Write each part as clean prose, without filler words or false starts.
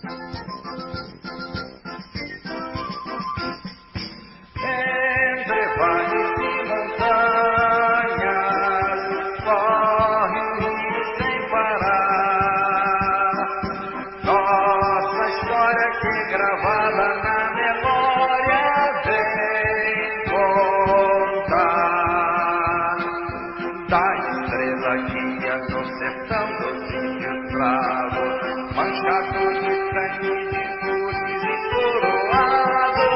Entre vales e montanhas corre o rio sem parar. Nossa história que é gravada na memória vem contar da estrela guia no sertão dos índios bravos, manchado de sangue de cruzes e coroados.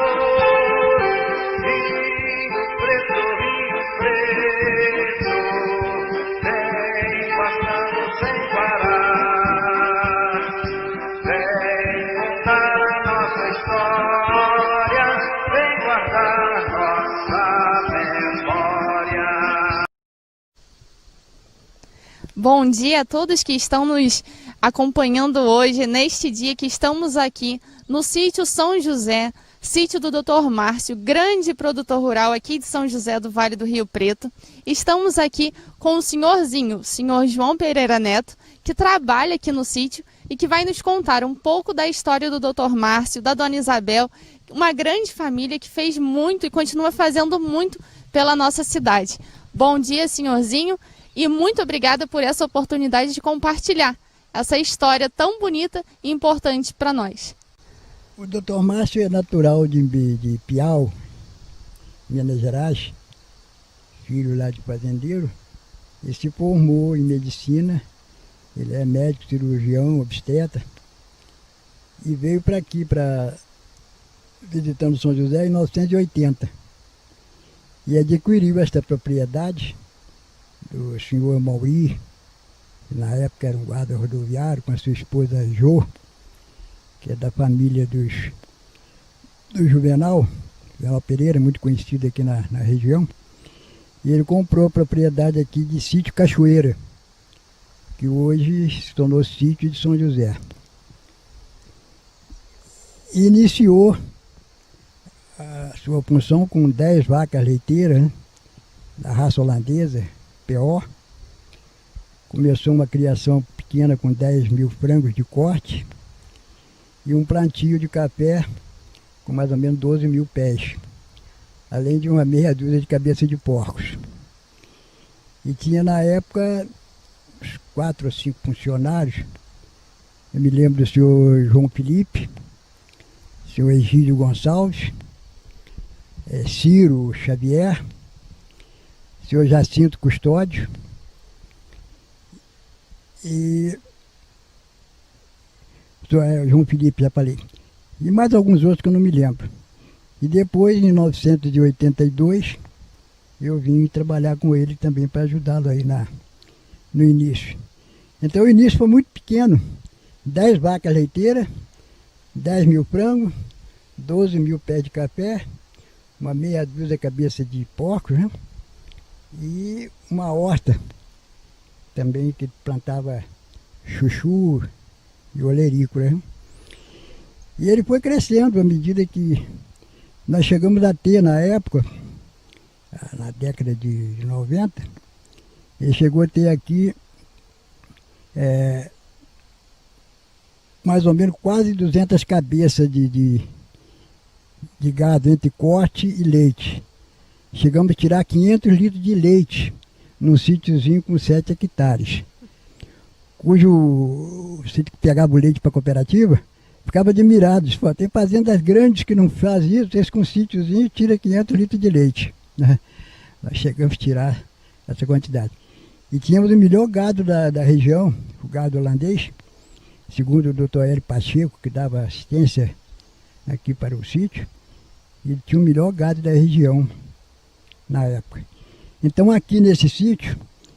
Rio Preto, vem passando sem parar. Vem contar a nossa história, vem guardar nossa memória. Bom dia a todos que estão nos acompanhando hoje, neste dia que estamos aqui no sítio São José, sítio do Dr. Márcio, grande produtor rural aqui de São José do Vale do Rio Preto. Estamos aqui com o senhorzinho, o senhor João Pereira Neto, que trabalha aqui no sítio e que vai nos contar um pouco da história do Dr. Márcio, da Dona Isabel, uma grande família que fez muito e continua fazendo muito pela nossa cidade. Bom dia, senhorzinho, e muito obrigada por essa oportunidade de compartilhar essa história tão bonita e importante para nós. O Dr. Márcio é natural de Piau, Minas Gerais, filho lá de fazendeiro. Ele se formou em medicina, ele é médico, cirurgião, obstetra, e veio para aqui, visitando São José em 1980. E adquiriu esta propriedade do senhor Mauri, que na época era um guarda rodoviário, com a sua esposa Jô, que é da família do Juvenal Pereira, muito conhecido aqui na região. E ele comprou a propriedade aqui de Sítio Cachoeira, que hoje se tornou Sítio de São José. E iniciou a sua função com 10 vacas leiteiras, né, da raça holandesa, PO. Começou uma criação pequena com 10 mil frangos de corte e um plantio de café com mais ou menos 12 mil pés, além de uma meia dúzia de cabeças de porcos. E tinha na época uns 4 ou 5 funcionários. Eu me lembro do senhor João Felipe, senhor Egídio Gonçalves, Ciro Xavier, senhor Jacinto Custódio e João Felipe, já falei, e mais alguns outros que eu não me lembro. E depois, em 1982, eu vim trabalhar com ele também para ajudá-lo aí no início. Então o início foi muito pequeno, 10 vacas leiteiras, 10 mil frangos, 12 mil pés de café, uma meia dúzia de cabeça de porcos, né? E uma horta também que plantava chuchu e olerícola, né? E ele foi crescendo à medida que nós chegamos a ter, na época, na década de 90, ele chegou a ter aqui mais ou menos quase 200 cabeças de gado entre corte e leite. Chegamos a tirar 500 litros de leite num sítiozinho com 7 hectares, cujo sítio que pegava o leite para a cooperativa ficava admirado. Disse, tem fazendas grandes que não fazem isso, esse com um sítiozinho tira 500 litros de leite, né? Nós chegamos a tirar essa quantidade. E tínhamos o melhor gado da região, o gado holandês, segundo o Dr. Hélio Pacheco, que dava assistência aqui para o sítio. Ele tinha o melhor gado da região na época. Então aqui nesse sítio,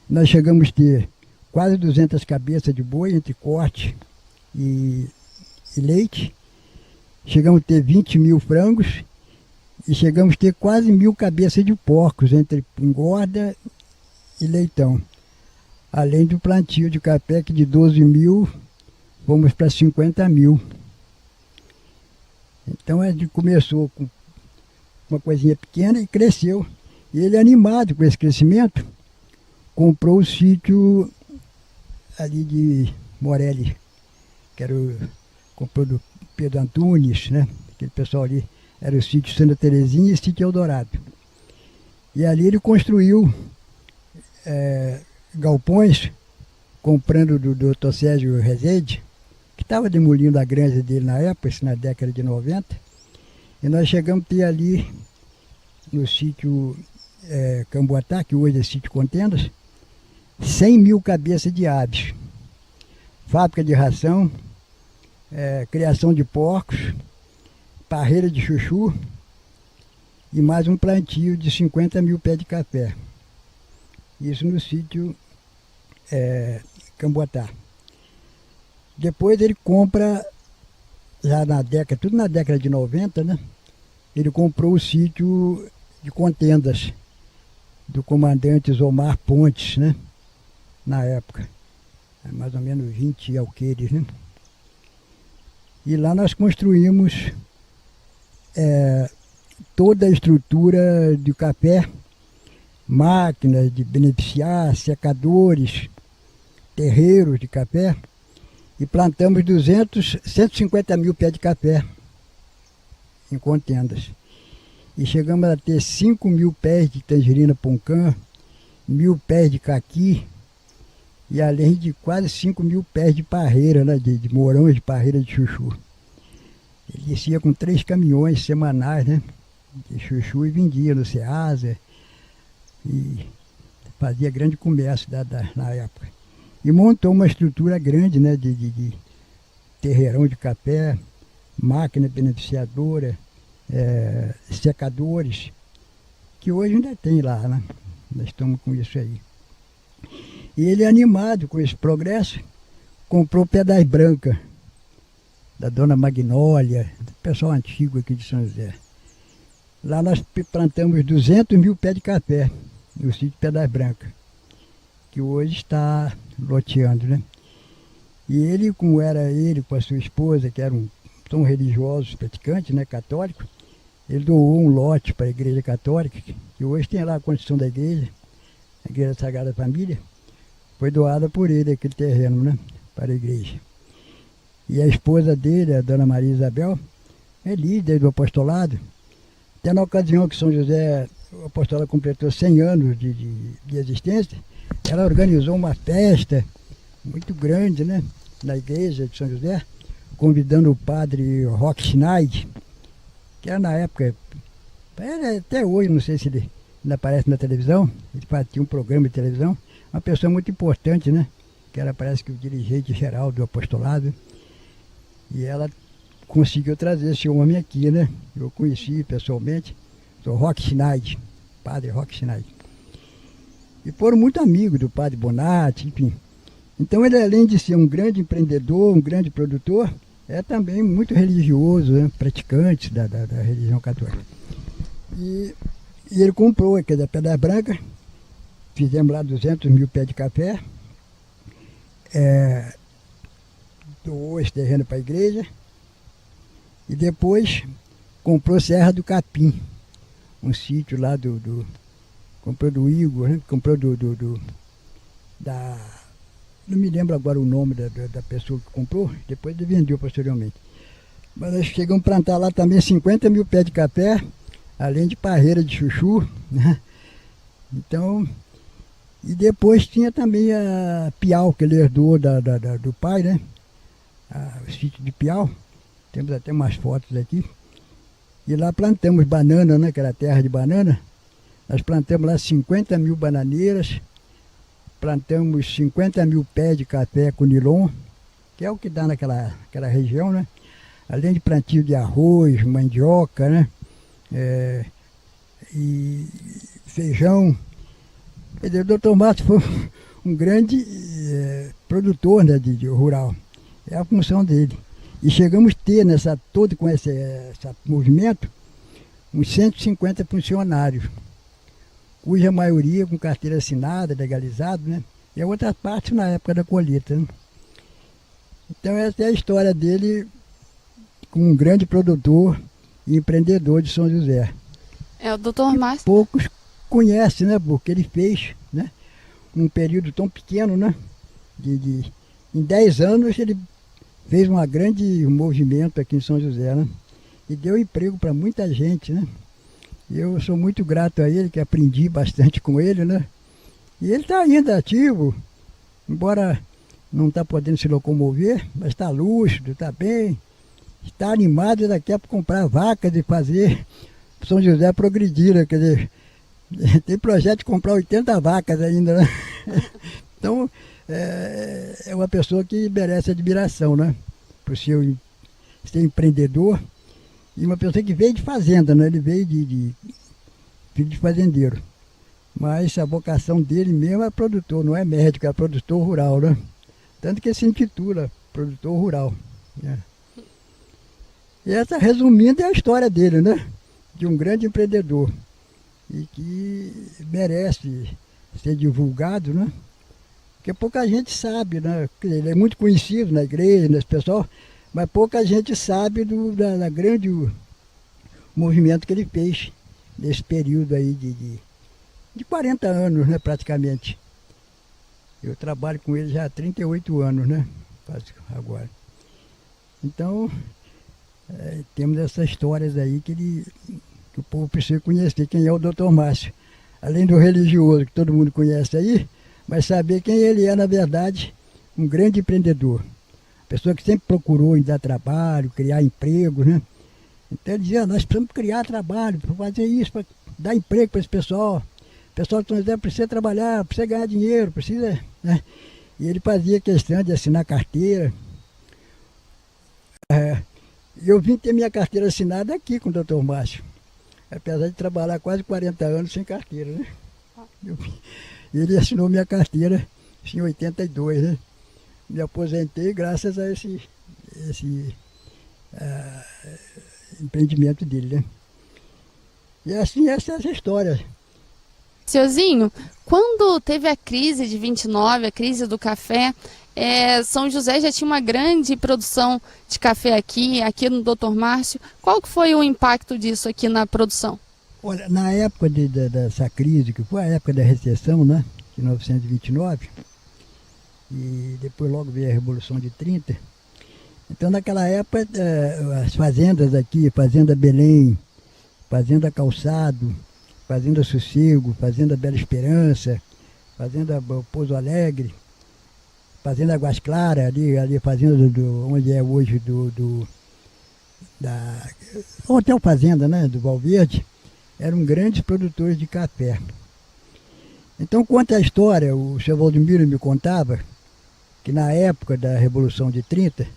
nós chegamos a ter quase 200 cabeças de boi entre corte e leite. Chegamos a ter 20 mil frangos e chegamos a ter quase 1000 cabeças de porcos entre engorda e leitão. Além do plantio de café, que de 12 mil fomos para 50 mil. Então a gente começou com uma coisinha pequena e cresceu. E ele, animado com esse crescimento, comprou o sítio ali de Morelli, que era o comprou do Pedro Antunes, né? Aquele pessoal ali, era o sítio Santa Terezinha e o sítio Eldorado. E ali ele construiu galpões, comprando do Dr. Sérgio Rezende, que estava demolindo a granja dele na época, isso na década de 90. E nós chegamos a ter ali, no sítio Camboatá, que hoje é sítio Contendas, 100 mil cabeças de aves. Fábrica de ração, criação de porcos, parreira de chuchu e mais um plantio de 50 mil pés de café. Isso no sítio Camboatá. Depois ele compra, já na década, tudo na década de 90, né? Ele comprou o sítio de Contendas, do comandante Osmar Pontes, né? Na época. Mais ou menos 20 alqueires, né? E lá nós construímos toda a estrutura do café, máquinas de beneficiar, secadores, terreiros de café, e plantamos 150 mil pés de café em Contendas. E chegamos a ter 5 mil pés de tangerina poncã, 1.000 pés de caqui, e além de quase 5 mil pés de parreira, né, de morões de parreira de chuchu. Ele descia com 3 caminhões semanais, né, de chuchu e vendia no Ceasa, e fazia grande comércio na época. E montou uma estrutura grande, né, de terreirão de café, máquina beneficiadora, secadores, que hoje ainda tem lá, né? Nós estamos com isso aí. E ele, animado com esse progresso, comprou Pedras Brancas, da dona Magnólia, do pessoal antigo aqui de São José. Lá nós plantamos 200 mil pés de café, no sítio Pedras Brancas, que hoje está loteando, né? E ele, como era ele com a sua esposa, que são religiosos praticantes, né, católicos, ele doou um lote para a Igreja Católica, que hoje tem lá a construção da igreja, a Igreja Sagrada Família. Foi doada por ele aquele terreno, né, para a igreja. E a esposa dele, a dona Maria Isabel, é líder do apostolado. Até na ocasião que São José, o apostolado completou 100 anos de existência, ela organizou uma festa muito grande, né, na igreja de São José, convidando o padre Roque Schneid, que era na época, até hoje, não sei se ele ainda aparece na televisão, ele tinha um programa de televisão, uma pessoa muito importante, né? Que era, parece que o dirigente geral do apostolado. E ela conseguiu trazer esse homem aqui, né? Eu conheci pessoalmente, o Roque Schneid, padre Roque Schneid. E foram muito amigos do padre Bonatti, enfim. Então ele, além de ser um grande empreendedor, um grande produtor, é também muito religioso, né? Praticante da religião católica. E ele comprou aqui da Pedra Branca, fizemos lá 200 mil pés de café, doou esse terreno para a igreja, e depois comprou Serra do Capim, um sítio lá comprou do Igor, né? Comprou não me lembro agora o nome da pessoa que comprou, depois ele vendeu posteriormente. Mas nós chegamos a plantar lá também 50 mil pés de café, além de parreira de chuchu, né? Então, e depois tinha também a Piau, que ele herdou do pai, né? O sítio de Piau, temos até umas fotos aqui. E lá plantamos banana, né? Que era terra de banana. Nós plantamos lá 50 mil bananeiras, plantamos 50 mil pés de café com nilon, que é o que dá naquela região, né? Além de plantio de arroz, mandioca, né? E feijão. Quer dizer, o Dr. Márcio foi um grande produtor, né, de rural. É a função dele. E chegamos a ter, todo com esse movimento, uns 150 funcionários, cuja maioria com carteira assinada, legalizado, né? E a outra parte na época da colheita, né? Então essa é a história dele como um grande produtor e empreendedor de São José. O Dr. Márcio. Poucos conhecem, né? Porque ele fez, né? Num período tão pequeno, né? Em 10 anos ele fez um grande movimento aqui em São José, né? E deu emprego para muita gente, né? E eu sou muito grato a ele, que aprendi bastante com ele, né? E ele está ainda ativo, embora não está podendo se locomover, mas está lúcido, está bem, está animado daqui a comprar vacas e fazer São José progredir, né? Quer dizer, tem projeto de comprar 80 vacas ainda, né? Então, é uma pessoa que merece admiração, né? Por ser empreendedor e uma pessoa que veio de fazenda, né? Ele veio de filho de fazendeiro. Mas a vocação dele mesmo é produtor, não é médico, é produtor rural, né? Tanto que se intitula produtor rural, né? E essa, resumindo, é a história dele, né? De um grande empreendedor e que merece ser divulgado, né? Porque pouca gente sabe, né? Ele é muito conhecido na igreja, nesse pessoal, mas pouca gente sabe da grande movimento que ele fez nesse período aí de 40 anos, né, praticamente. Eu trabalho com ele já há 38 anos, né? Agora. Então, temos essas histórias aí que o povo precisa conhecer, quem é o Dr. Márcio. Além do religioso, que todo mundo conhece aí, mas saber quem ele é, na verdade, um grande empreendedor. Pessoa que sempre procurou dar trabalho, criar empregos, né? Então ele dizia, nós precisamos criar trabalho, para fazer isso, para dar emprego para esse pessoal. O pessoal de São José precisa trabalhar, precisa ganhar dinheiro, precisa, né? E ele fazia questão de assinar carteira. Eu vim ter minha carteira assinada aqui com o Dr. Márcio, apesar de trabalhar quase 40 anos sem carteira, né? Ele assinou minha carteira em 82, né? Me aposentei graças a esse empreendimento dele, né? E assim, essa é essa história. Senhorzinho, quando teve a crise de 29, a crise do café, São José já tinha uma grande produção de café aqui no Dr. Márcio. Qual que foi o impacto disso aqui na produção? Olha, na época dessa crise, que foi a época da recessão, né, de 1929, e depois logo veio a Revolução de 30, então naquela época as fazendas aqui, Fazenda Belém, Fazenda Calçado, Fazenda Sossego, Fazenda Bela Esperança, Fazenda Pouso Alegre, Fazenda Águas Claras, ali fazenda onde é hoje Hotel Fazenda, né, do Valverde, eram grandes produtores de café. Então, conta a história, o seu Valdemiro me contava que na época da Revolução de 30,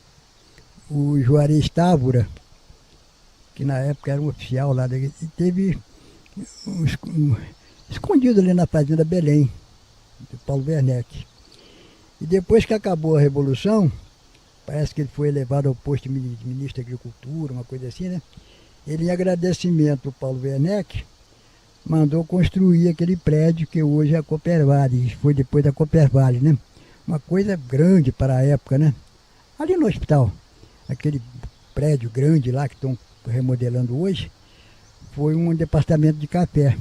o Juarez Távora, que na época era um oficial lá, teve escondido ali na Fazenda Belém, do Paulo Werneck. E depois que acabou a Revolução, parece que ele foi elevado ao posto de ministro da Agricultura, uma coisa assim, né? Ele, em agradecimento ao Paulo Werneck, mandou construir aquele prédio que hoje é a Coopervale, foi depois da Coopervale, né? Uma coisa grande para a época, né? Ali no hospital, aquele prédio grande lá que estão remodelando hoje, foi um departamento de café.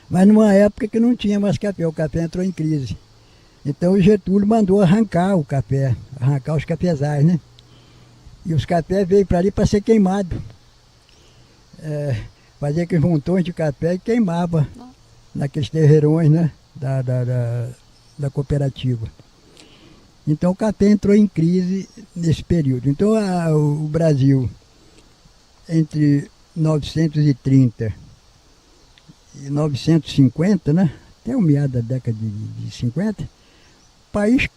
Mas numa época que não tinha mais café, o café entrou em crise. Então o Getúlio mandou arrancar o café, arrancar os cafezais, né? E os cafés veio para ali para ser queimado. Fazia aqueles montões de café e queimava naqueles terreirões, né, da cooperativa. Então o café entrou em crise nesse período. Então o Brasil, entre 930 e 950, né, até o meado da década de 50, o país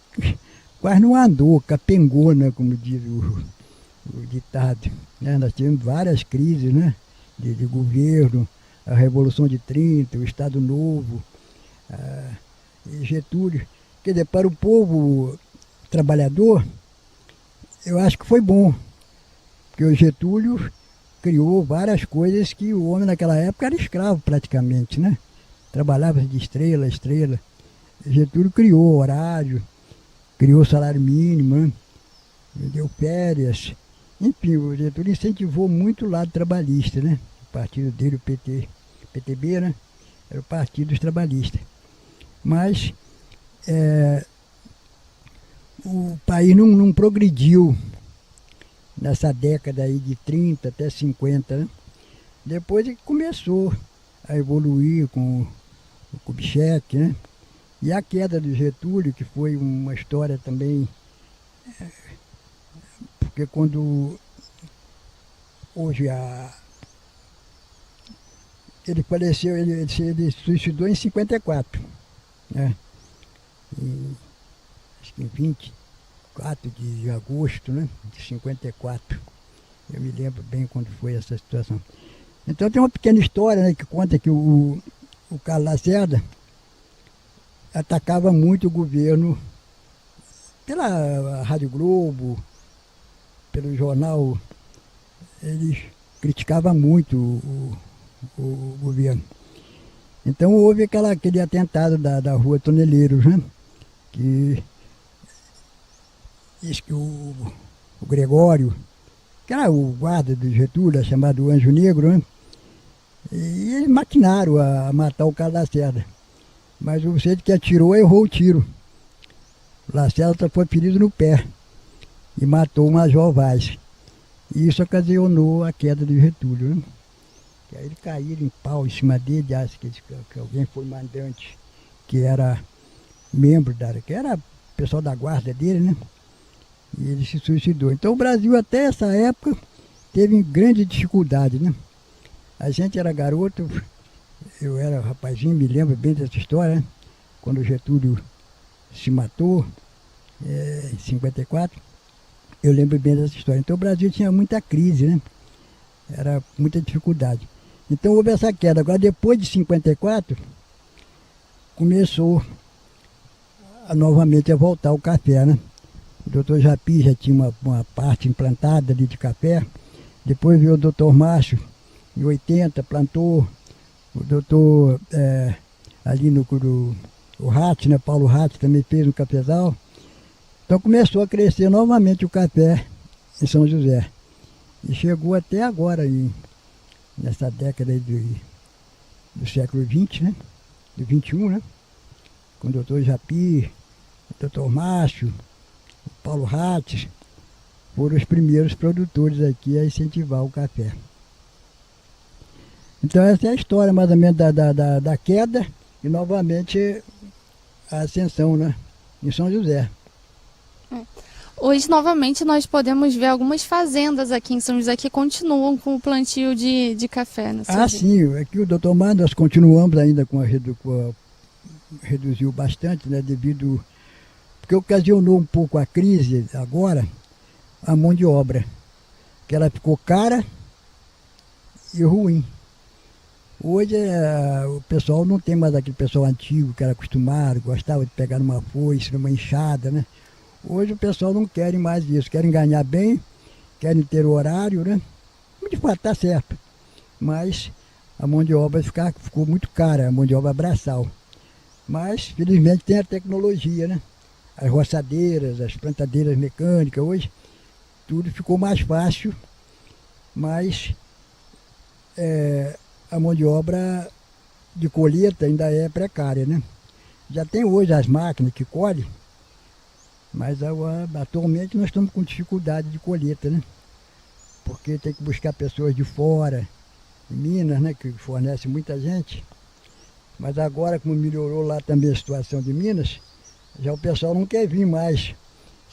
quase não andou, capengou, né, como diz o ditado, né? Nós tivemos várias crises, né, de governo, a Revolução de 30, o Estado Novo, Getúlio. Quer dizer, para o povo trabalhador, eu acho que foi bom, porque o Getúlio criou várias coisas que o homem naquela época era escravo praticamente, né? Trabalhava de estrela a estrela. Getúlio criou horário, criou salário mínimo, né? Deu férias. Enfim, o Getúlio incentivou muito o lado trabalhista, né? O partido dele, o PTB, né? Era o partido dos trabalhistas. Mas o país não progrediu nessa década aí de 30 até 50, né? Depois é que começou a evoluir com o Kubitschek, né? E a queda do Getúlio, que foi uma história também, porque quando hoje ele faleceu, ele se suicidou em 54, né? Acho que em 24 de agosto, né, de 54. Eu me lembro bem quando foi essa situação. Então tem uma pequena história, né, que conta que o Carlos Lacerda atacava muito o governo pela Rádio Globo, pelo jornal. Ele criticava muito o governo. Então houve aquele atentado da Rua Toneleiros, né? Que diz que o Gregório, que era o guarda do Getúlio, chamado Anjo Negro, né? E eles maquinaram a matar o Carlos Lacerda. Mas o sujeito que atirou errou o tiro. O Lacerda foi ferido no pé e matou o Major Vaz. E isso ocasionou a queda do Getúlio, né? Que aí eles caíram em pau em cima dele, acho que alguém foi mandante, que era membro que era pessoal da guarda dele, né? E ele se suicidou. Então o Brasil até essa época teve grande dificuldade, né? A gente era garoto, eu era rapazinho, me lembro bem dessa história, né? Quando o Getúlio se matou, em 54, eu lembro bem dessa história. Então o Brasil tinha muita crise, né? Era muita dificuldade. Então houve essa queda. Agora depois de 54, começou novamente a voltar o café, né? O doutor Japi já tinha uma parte implantada ali de café. Depois veio o doutor Márcio, em 80, plantou. O doutor ali o Ratti, né? Paulo Ratti também fez um cafezal. Então começou a crescer novamente o café em São José. E chegou até agora, nessa década aí do século XX, né? Do 21, né? Com o doutor Japi, o doutor Márcio, o Paulo Ratti, foram os primeiros produtores aqui a incentivar o café. Então essa é a história mais ou menos da queda e novamente a ascensão, né? Em São José. Hoje, novamente, nós podemos ver algumas fazendas aqui em São José que continuam com o plantio de café. Né, sim, aqui o doutor Mar, nós continuamos ainda reduziu bastante, né, porque ocasionou um pouco a crise agora, a mão de obra, que ela ficou cara e ruim. Hoje o pessoal não tem mais aquele pessoal antigo que era acostumado, gostava de pegar numa foice, numa enxada, né? Hoje o pessoal não quer mais isso, querem ganhar bem, querem ter horário, né? De fato, está certo. Mas a mão de obra ficou muito cara, a mão de obra braçal. Mas, felizmente, tem a tecnologia, né? As roçadeiras, as plantadeiras mecânicas, hoje tudo ficou mais fácil, mas a mão de obra de colheita ainda é precária, né? Já tem hoje as máquinas que colhem, mas atualmente nós estamos com dificuldade de colheita, né? Porque tem que buscar pessoas de fora, em Minas, né? Que fornece muita gente. Mas agora, como melhorou lá também a situação de Minas, já o pessoal não quer vir mais.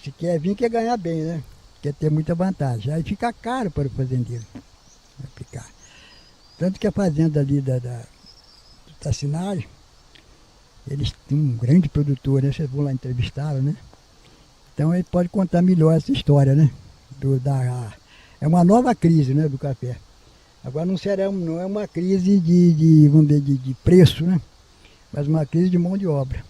Se quer vir, quer ganhar bem, né? Quer ter muita vantagem. Aí fica caro para o fazendeiro aplicar. Tanto que a fazenda ali do Tacinari, eles têm um grande produtor, né? Vocês vão lá entrevistá-lo, né? Então ele pode contar melhor essa história, né? É uma nova crise, né, do café. Agora não é uma crise vamos dizer, de preço, né? Mas uma crise de mão de obra.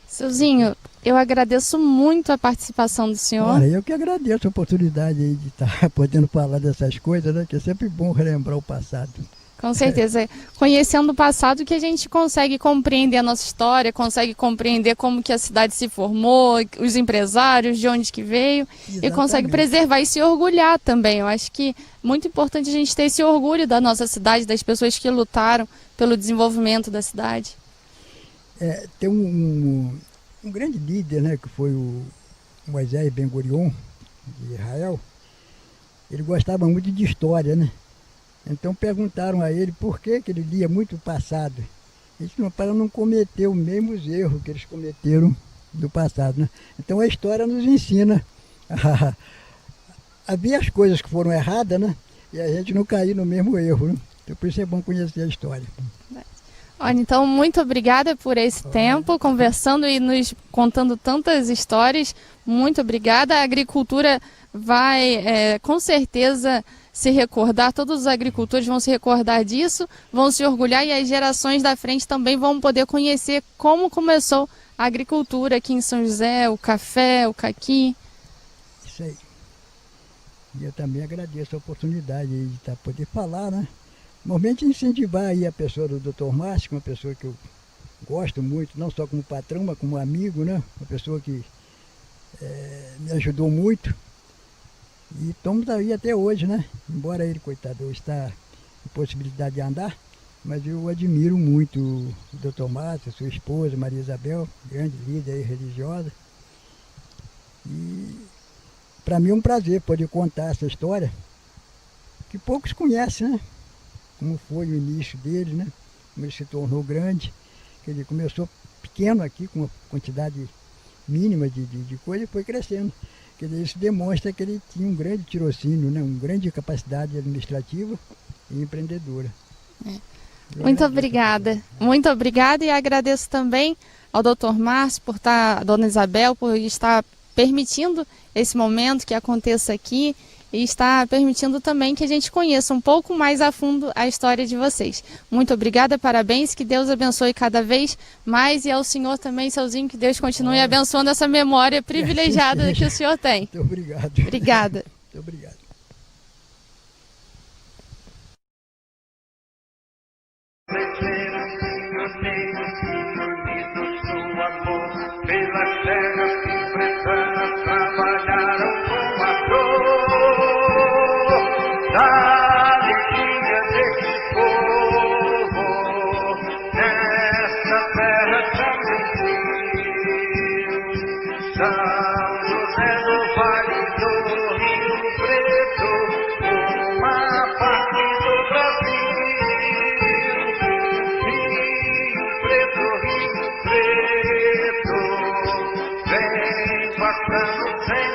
Seuzinho, eu agradeço muito a participação do senhor. Olha, eu que agradeço a oportunidade aí de estar podendo falar dessas coisas, né? Que é sempre bom relembrar o passado. Com certeza. Conhecendo o passado que a gente consegue compreender a nossa história, consegue compreender como que a cidade se formou, os empresários, de onde que veio. Exatamente. E consegue preservar e se orgulhar também. Eu acho que é muito importante a gente ter esse orgulho da nossa cidade, das pessoas que lutaram pelo desenvolvimento da cidade. Tem um um grande líder, né, que foi o Moisés Ben-Gurion, de Israel. Ele gostava muito de história, né? Então perguntaram a ele por que ele lia muito o passado. Ele disse, para não cometer os mesmos erros que eles cometeram do passado, né? Então a história nos ensina a ver as coisas que foram erradas, né? E a gente não cair no mesmo erro, né? Então por isso é bom conhecer a história. Olha, então muito obrigada por esse tempo, conversando e nos contando tantas histórias. Muito obrigada. A agricultura vai, com certeza, se recordar, todos os agricultores vão se recordar disso, vão se orgulhar e as gerações da frente também vão poder conhecer como começou a agricultura aqui em São José, o café, o caqui. Isso aí. E eu também agradeço a oportunidade de poder falar, né? Normalmente incentivar aí a pessoa do Dr. Márcio, uma pessoa que eu gosto muito, não só como patrão, mas como amigo, né? Uma pessoa que me ajudou muito. E estamos aí até hoje, né? Embora ele, coitado, hoje está com possibilidade de andar, mas eu admiro muito o Dr. Márcio, sua esposa, Maria Isabel, grande líder aí religiosa. E para mim é um prazer poder contar essa história, que poucos conhecem, né? Como foi o início dele, né? Como ele se tornou grande, que ele começou pequeno aqui, com uma quantidade mínima de coisa e foi crescendo. Quer dizer, isso demonstra que ele tinha um grande tirocínio, né? Uma grande capacidade administrativa e empreendedora. Muito obrigada. Muito obrigada e agradeço também ao Dr. Márcio por estar, a Dona Isabel, por estar permitindo esse momento que aconteça aqui e está permitindo também que a gente conheça um pouco mais a fundo a história de vocês. Muito obrigada, parabéns, que Deus abençoe cada vez mais e ao senhor também, Seuzinho, que Deus continue abençoando essa memória privilegiada que o senhor tem. Muito obrigado. Obrigada. Muito obrigado. Pelas terras que bretanas trabalharam com a dor da alegria desse povo. Nesta terra tão gentil, São José do Vale do Rio Preto, uma parte do Brasil. Rio Preto, vem passando sem